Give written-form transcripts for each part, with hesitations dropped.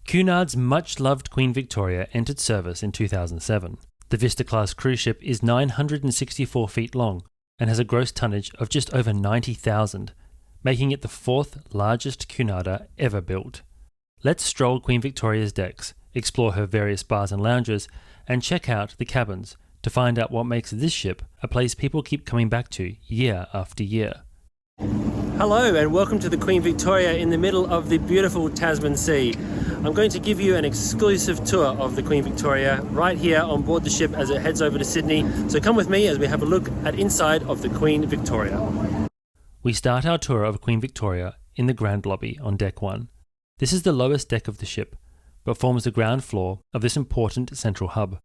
Cunard's much-loved Queen Victoria entered service in 2007. The Vista-class cruise ship is 964 feet long and has a gross tonnage of just over 90,000, making it the fourth largest Cunarder ever built. Let's stroll Queen Victoria's decks, explore her various bars and lounges, and check out the cabins to find out what makes this ship a place people keep coming back to year after year. Hello and welcome to the Queen Victoria in the middle of the beautiful Tasman Sea. I'm going to give you an exclusive tour of the Queen Victoria right here on board the ship as it heads over to Sydney. So come with me as we have a look at inside of the Queen Victoria. We start our tour of Queen Victoria in the Grand Lobby on Deck 1. This is the lowest deck of the ship, but forms the ground floor of this important central hub.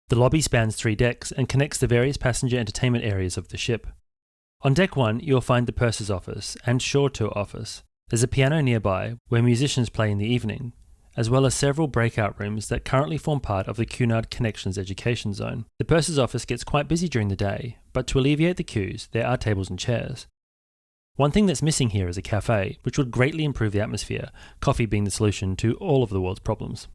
The lobby spans 3 decks and connects the various passenger entertainment areas of the ship. On Deck 1, you'll find the purser's office and shore tour office. There's a piano nearby where musicians play in the evening, as well as several breakout rooms that currently form part of the Cunard Connections Education Zone. The purser's office gets quite busy during the day, but to alleviate the queues, there are tables and chairs. One thing that's missing here is a cafe, which would greatly improve the atmosphere, coffee being the solution to all of the world's problems.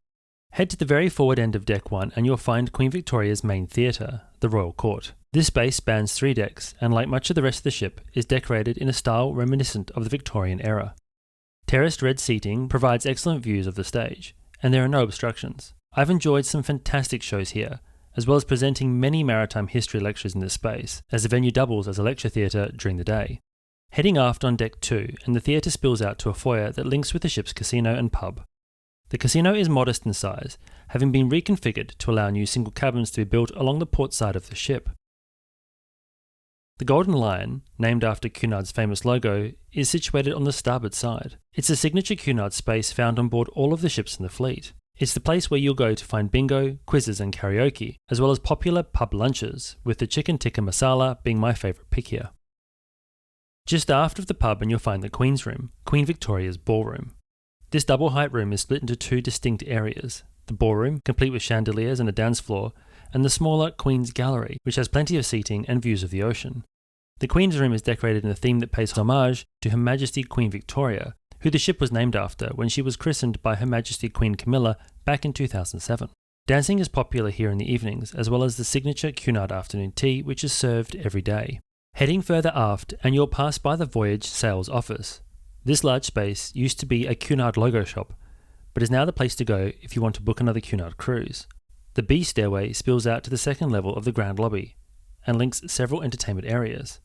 Head to the very forward end of Deck 1 and you'll find Queen Victoria's main theatre, the Royal Court. This space spans 3 decks and, like much of the rest of the ship, is decorated in a style reminiscent of the Victorian era. Terraced red seating provides excellent views of the stage, and there are no obstructions. I've enjoyed some fantastic shows here, as well as presenting many maritime history lectures in this space, as the venue doubles as a lecture theatre during the day. Heading aft on Deck 2, and the theatre spills out to a foyer that links with the ship's casino and pub. The casino is modest in size, having been reconfigured to allow new single cabins to be built along the port side of the ship. The Golden Lion, named after Cunard's famous logo, is situated on the starboard side. It's a signature Cunard space found on board all of the ships in the fleet. It's the place where you'll go to find bingo, quizzes and karaoke, as well as popular pub lunches, with the chicken tikka masala being my favourite pick here. Just aft of the pub and you'll find the Queen's Room, Queen Victoria's ballroom. This double-height room is split into 2 distinct areas, the ballroom, complete with chandeliers and a dance floor, and the smaller Queen's Gallery, which has plenty of seating and views of the ocean. The Queen's Room is decorated in a theme that pays homage to Her Majesty Queen Victoria, who the ship was named after when she was christened by Her Majesty Queen Camilla back in 2007. Dancing is popular here in the evenings, as well as the signature Cunard afternoon tea, which is served every day. Heading further aft and you'll pass by the Voyage Sales Office. This large space used to be a Cunard logo shop, but is now the place to go if you want to book another Cunard cruise. The B stairway spills out to the second level of the Grand Lobby, and links several entertainment areas.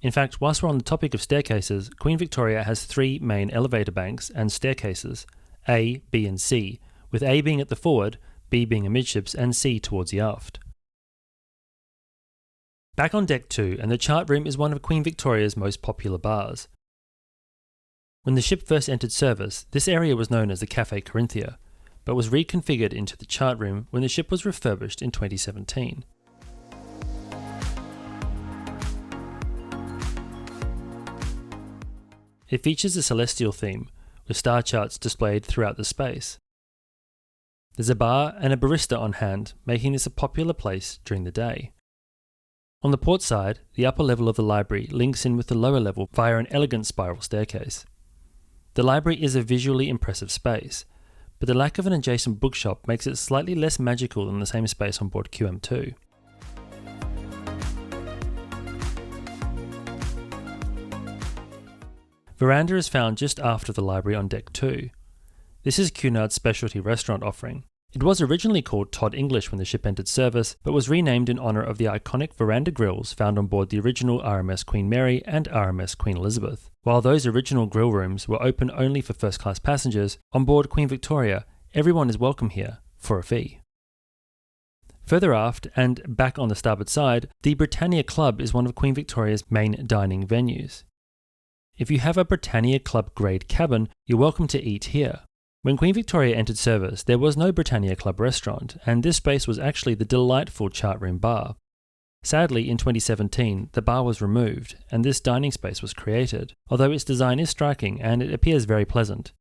In fact, whilst we're on the topic of staircases, Queen Victoria has 3 main elevator banks and staircases, A, B and C, with A being at the forward, B being amidships and C towards the aft. Back on Deck 2, and the chart room is one of Queen Victoria's most popular bars. When the ship first entered service, this area was known as the Café Corinthia, but was reconfigured into the chart room when the ship was refurbished in 2017. It features a celestial theme, with star charts displayed throughout the space. There's a bar and a barista on hand, making this a popular place during the day. On the port side, the upper level of the library links in with the lower level via an elegant spiral staircase. The library is a visually impressive space, but the lack of an adjacent bookshop makes it slightly less magical than the same space on board QM2. Veranda is found just after the library on Deck 2. This is Cunard's specialty restaurant offering. It was originally called Todd English when the ship entered service, but was renamed in honour of the iconic veranda grills found on board the original RMS Queen Mary and RMS Queen Elizabeth. While those original grill rooms were open only for first-class passengers, on board Queen Victoria, everyone is welcome here, for a fee. Further aft, and back on the starboard side, the Britannia Club is one of Queen Victoria's main dining venues. If you have a Britannia Club grade cabin, you're welcome to eat here. When Queen Victoria entered service, there was no Britannia Club restaurant, and this space was actually the delightful chart room bar. Sadly, in 2017, the bar was removed, and this dining space was created, although its design is striking and it appears very pleasant.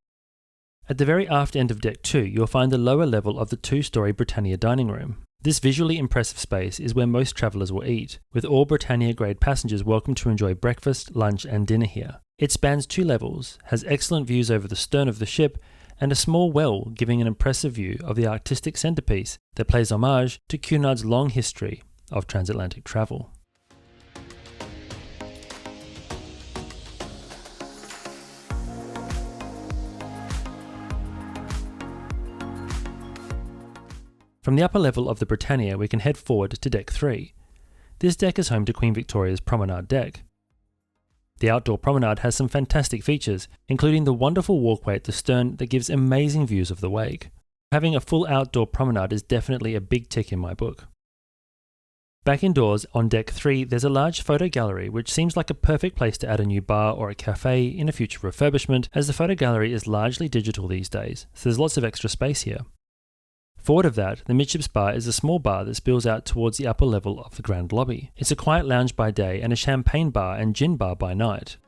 At the very aft end of Deck 2, you'll find the lower level of the 2-storey Britannia dining room. This visually impressive space is where most travellers will eat, with all Britannia grade passengers welcome to enjoy breakfast, lunch and dinner here. It spans 2 levels, has excellent views over the stern of the ship, and a small well giving an impressive view of the artistic centrepiece that pays homage to Cunard's long history of transatlantic travel. From the upper level of the Britannia, we can head forward to Deck 3. This deck is home to Queen Victoria's Promenade deck. The outdoor promenade has some fantastic features, including the wonderful walkway at the stern that gives amazing views of the wake. Having a full outdoor promenade is definitely a big tick in my book. Back indoors, on Deck 3, there's a large photo gallery which seems like a perfect place to add a new bar or a cafe in a future refurbishment, as the photo gallery is largely digital these days, so there's lots of extra space here. Forward of that, the midships bar is a small bar that spills out towards the upper level of the grand lobby. It's a quiet lounge by day and a champagne bar and gin bar by night.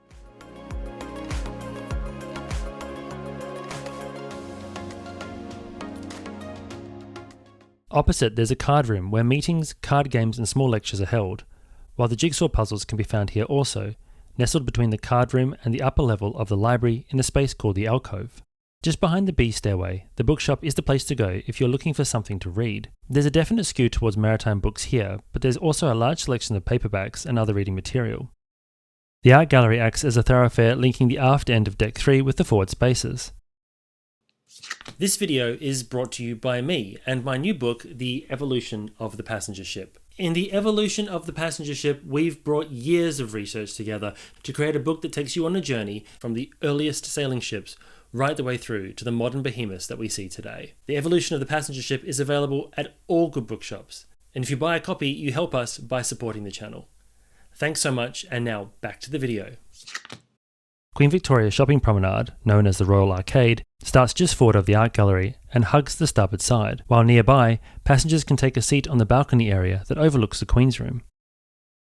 Opposite, there's a card room where meetings, card games and small lectures are held, while the jigsaw puzzles can be found here also, nestled between the card room and the upper level of the library in a space called the alcove. Just behind the B stairway, the bookshop is the place to go if you're looking for something to read. There's a definite skew towards maritime books here, but there's also a large selection of paperbacks and other reading material. The art gallery acts as a thoroughfare linking the aft end of Deck 3 with the forward spaces. This video is brought to you by me and my new book, The Evolution of the Passenger Ship. In The Evolution of the Passenger Ship, we've brought years of research together to create a book that takes you on a journey from the earliest sailing ships right the way through to the modern behemoths that we see today. The Evolution of the Passenger Ship is available at all good bookshops, and if you buy a copy, you help us by supporting the channel. Thanks so much, and now back to the video. Queen Victoria Shopping Promenade, known as the Royal Arcade, starts just forward of the art gallery and hugs the starboard side, while nearby, passengers can take a seat on the balcony area that overlooks the Queen's Room.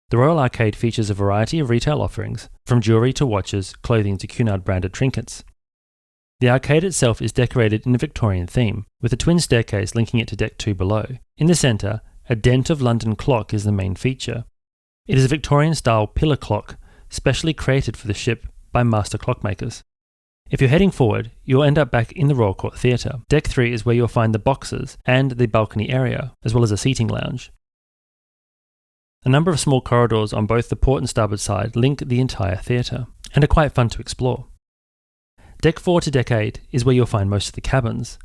The Royal Arcade features a variety of retail offerings, from jewellery to watches, clothing to Cunard branded trinkets. The arcade itself is decorated in a Victorian theme, with a twin staircase linking it to Deck 2 below. In the centre, a Dent of London clock is the main feature. It is a Victorian-style pillar clock, specially created for the ship by master clockmakers. If you're heading forward, you'll end up back in the Royal Court Theatre. Deck 3 is where you'll find the boxes and the balcony area, as well as a seating lounge. A number of small corridors on both the port and starboard side link the entire theatre, and are quite fun to explore. Deck 4 to Deck 8 is where you'll find most of the cabins.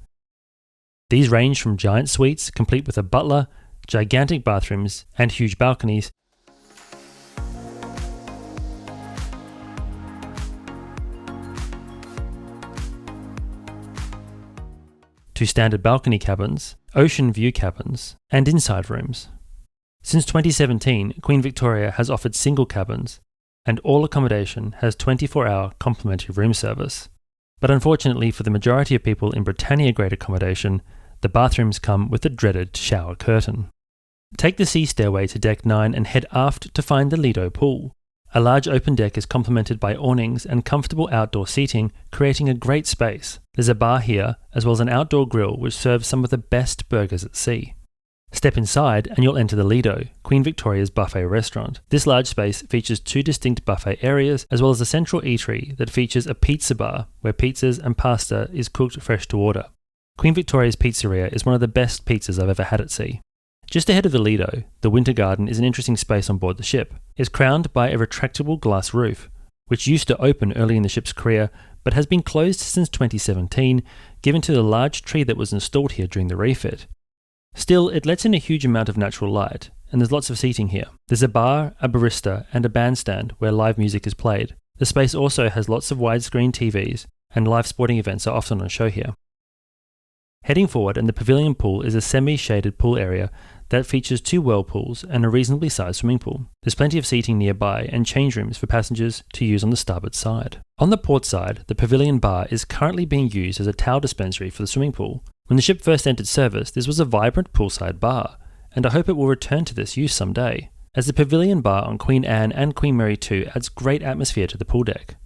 These range from giant suites, complete with a butler, gigantic bathrooms, and huge balconies, to standard balcony cabins, ocean view cabins, and inside rooms. Since 2017, Queen Victoria has offered single cabins, and all accommodation has 24-hour complimentary room service. But unfortunately for the majority of people in Britannia grade accommodation, the bathrooms come with the dreaded shower curtain. Take the sea stairway to Deck 9 and head aft to find the Lido pool. A large open deck is complemented by awnings and comfortable outdoor seating, creating a great space. There's a bar here, as well as an outdoor grill which serves some of the best burgers at sea. Step inside and you'll enter the Lido, Queen Victoria's buffet restaurant. This large space features two distinct buffet areas, as well as a central eatery that features a pizza bar where pizzas and pasta is cooked fresh to order. Queen Victoria's Pizzeria is one of the best pizzas I've ever had at sea. Just ahead of the Lido, the Winter Garden is an interesting space on board the ship. It's crowned by a retractable glass roof, which used to open early in the ship's career, but has been closed since 2017, given to the large tree that was installed here during the refit. Still, it lets in a huge amount of natural light, and there's lots of seating here. There's a bar, a barista, and a bandstand where live music is played. The space also has lots of widescreen TVs, and live sporting events are often on show here. Heading forward, and the pavilion pool is a semi-shaded pool area that features two whirlpools and a reasonably sized swimming pool. There's plenty of seating nearby and change rooms for passengers to use on the starboard side. On the port side, the pavilion bar is currently being used as a towel dispensary for the swimming pool. When the ship first entered service, this was a vibrant poolside bar, and I hope it will return to this use someday, as the pavilion bar on Queen Anne and Queen Mary II adds great atmosphere to the pool deck.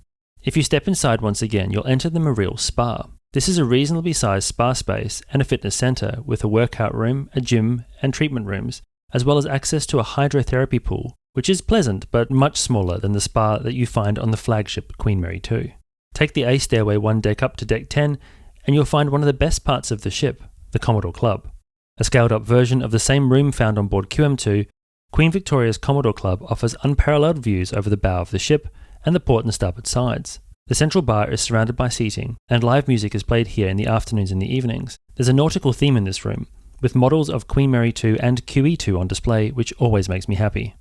If you step inside once again, you'll enter the Mareel Spa. This is a reasonably sized spa space and a fitness centre with a workout room, a gym, and treatment rooms, as well as access to a hydrotherapy pool, which is pleasant but much smaller than the spa that you find on the flagship Queen Mary II. Take the A stairway one deck up to Deck 10, and you'll find one of the best parts of the ship, the Commodore Club. A scaled-up version of the same room found on board QM2, Queen Victoria's Commodore Club offers unparalleled views over the bow of the ship and the port and starboard sides. The central bar is surrounded by seating, and live music is played here in the afternoons and the evenings. There's a nautical theme in this room, with models of Queen Mary 2 and QE2 on display, which always makes me happy.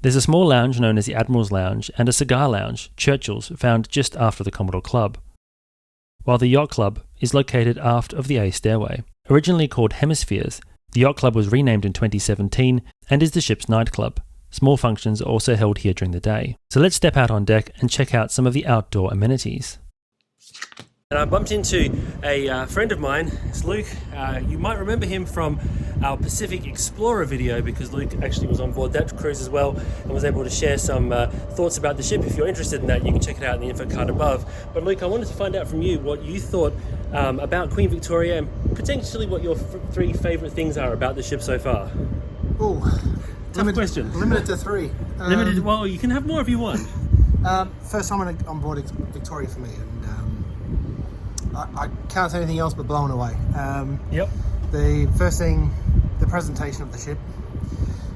There's a small lounge known as the Admiral's Lounge and a cigar lounge, Churchill's, found just after the Commodore Club, while the Yacht Club is located aft of the A stairway. Originally called Hemispheres, the Yacht Club was renamed in 2017 and is the ship's nightclub. Small functions are also held here during the day. So let's step out on deck and check out some of the outdoor amenities. And I bumped into a friend of mine, it's Luke. You might remember him from our Pacific Explorer video because Luke actually was on board that cruise as well and was able to share some thoughts about the ship. If you're interested in that, you can check it out in the info card above. But Luke, I wanted to find out from you what you thought about Queen Victoria and potentially what your three favourite things are about the ship so far. Tough question. Limited to three. Limited. Well, you can have more if you want. First time on board Victoria for me, and I can't say anything else but blown away. Yep. The first thing, the presentation of the ship.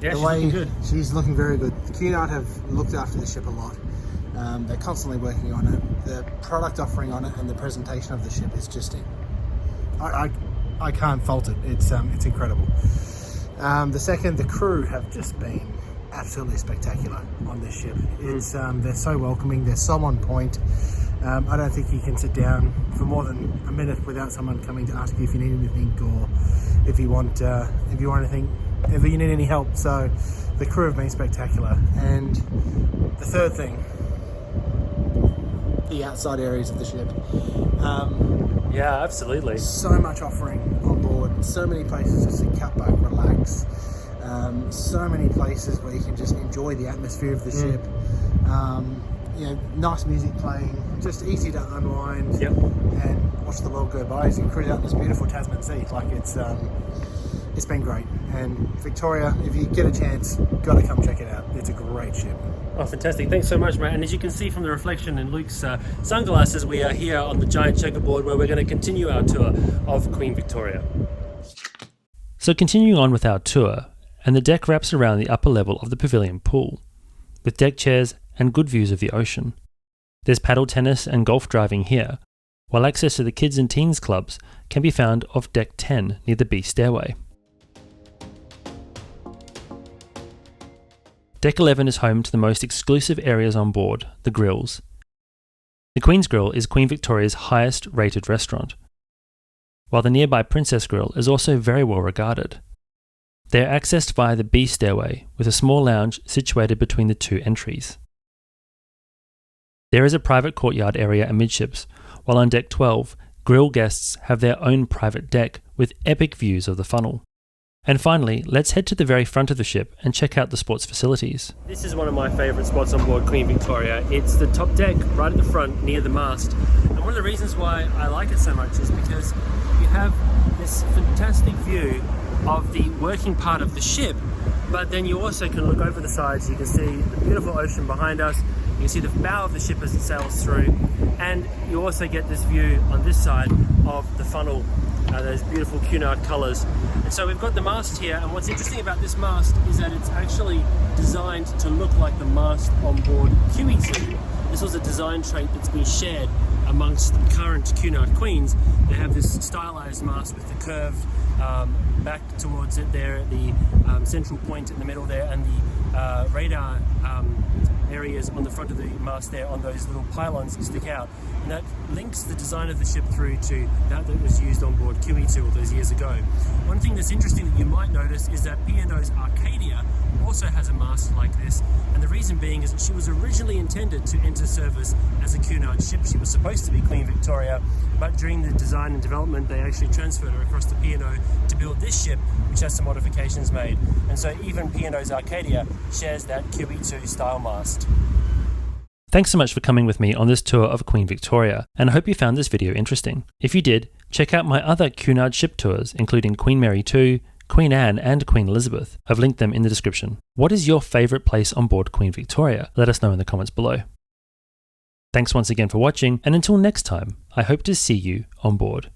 Yeah, she's looking good. She's looking very good. Cunard have looked after the ship a lot. They're constantly working on it. The product offering on it and the presentation of the ship is just I can't fault it. It's incredible. The second, the crew have just been absolutely spectacular on this ship. It's they're so welcoming, they're so on point. I don't think you can sit down for more than a minute without someone coming to ask you if you need anything or if you want anything, if you need any help. So the crew have been spectacular. And the third thing, the outside areas of the ship. Yeah, absolutely. So much offering on board, so many places just to cut back, relax. So many places where you can just enjoy the atmosphere of the ship. Nice music playing, just easy to unwind and watch the world go by as you cruise out this beautiful Tasman Sea. Like it's been great. And Victoria, if you get a chance, got to come check it out. It's a great ship. Oh, fantastic. Thanks so much, mate. And as you can see from the reflection in Luke's sunglasses, we are here on the giant checkerboard where we're going to continue our tour of Queen Victoria. So continuing on with our tour, and the deck wraps around the upper level of the pavilion pool, with deck chairs and good views of the ocean. There's paddle tennis and golf driving here, while access to the kids and teens clubs can be found off deck 10 near the B stairway. Deck 11 is home to the most exclusive areas on board, the grills. The Queen's Grill is Queen Victoria's highest rated restaurant, while the nearby Princess Grill is also very well regarded. They are accessed via the B stairway with a small lounge situated between the two entries. There is a private courtyard area amidships, while on deck 12, grill guests have their own private deck with epic views of the funnel. And finally, let's head to the very front of the ship and check out the sports facilities. This is one of my favourite spots on board Queen Victoria. It's the top deck right at the front near the mast. And one of the reasons why I like it so much is because you have this fantastic view of the working part of the ship, but then you also can look over the sides. You can see the beautiful ocean behind us. You can see the bow of the ship as it sails through, and you also get this view on this side of the funnel, those beautiful Cunard colours. And so we've got the mast here, and what's interesting about this mast is that it's actually designed to look like the mast on board QE2. This was a design trait that's been shared amongst the current Cunard Queens. They have this stylised mast with the curved back towards it there, the central point in the middle there, and the radar areas on the front of the mast there on those little pylons that stick out. And that links the design of the ship through to that was used on board QE2 all those years ago. One thing that's interesting that you might notice is that P&O's Arcadia also has a mast like this, and the reason being is that she was originally intended to enter service as a Cunard ship. She was supposed to be Queen Victoria, but during the design and development they actually transferred her across to P&O to build this ship, which has some modifications made. And so even P&O's Arcadia shares that QE2 style mast. Thanks so much for coming with me on this tour of Queen Victoria, and I hope you found this video interesting. If you did, check out my other Cunard ship tours, including Queen Mary 2, Queen Anne and Queen Elizabeth. I've linked them in the description. What is your favourite place on board Queen Victoria? Let us know in the comments below. Thanks once again for watching, and until next time, I hope to see you on board.